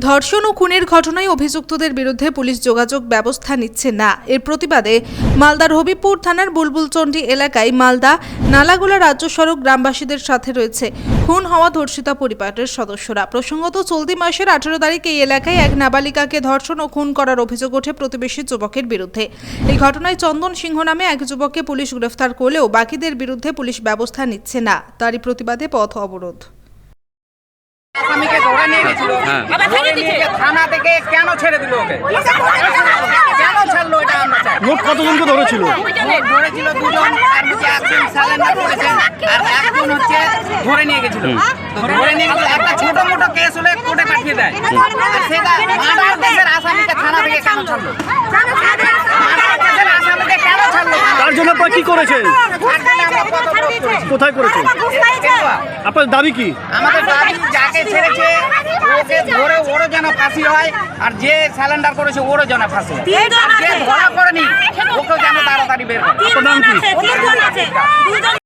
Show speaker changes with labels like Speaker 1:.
Speaker 1: ধর্ষণ ও খুনের ঘটনায় অভিযুক্তদের বিরুদ্ধে পুলিশ যোগাযোগ ব্যবস্থা নিচ্ছে না। এর প্রতিবাদে মালদার হবিবপুর থানার বুলবুলচন্ডী এলাকায় মালদা নালাগোলা রাজ্য সড়ক গ্রামবাসীদের সাথে রয়েছে খুন হওয়া ধর্ষিতা পরিবারের সদস্যরা। প্রসঙ্গত চলতি মাসের 18 তারিখ এই এলাকায় এক নাবালিকাকে ধর্ষণ ও খুন করার অভিযোগ ওঠে প্রতিবেশী যুবকের বিরুদ্ধে। এই ঘটনায় চন্দন সিংহ নামে এক যুবককে পুলিশ গ্রেফতার করলেও বাকিদের বিরুদ্ধে পুলিশ ব্যবস্থা নিচ্ছে না। তারই প্রতিবাদে পথ অবরোধ।
Speaker 2: আসামিকে ধরে নিয়ে গেছিল, ধরে নিয়ে গিয়ে থানা থেকে কেন ছেড়ে দিল ওকে? কেন ছাড়লো এটা আমরা চাই।
Speaker 3: মোট কতজনকে ধরেছিল?
Speaker 2: ধরেছিল দুজন, আর নিচে একজন সারেন্ডার করেছেন, আর একজন হচ্ছে ধরে নিয়ে গেছিল। ধরে নিয়ে গেছিল, একটা ছোট মোটো কেস হলে কোর্টে পাঠিয়ে দেয়। আর সেটা মার্ডার কেসের আসামিকে থানা থেকে কেন ছাড়লো? মার্ডার কেসের আসামিকে কেন ছাড়লো?
Speaker 3: তার জন্য আপনারা কি করেছেন? কোথায় করেছেন? আপনার দাবি কি?
Speaker 2: আমাদের দাবি যাকে ছেড়েছে ওকে ধরে ওরও যেন ফাঁসি হয়, আর যে স্যালেন্ডার করেছে ওরও যেন ফাঁসি হয়, আর যে ধরা করেনি ওকেও যেন তাড়াতাড়ি বের করে।
Speaker 3: আপনার নাম কি?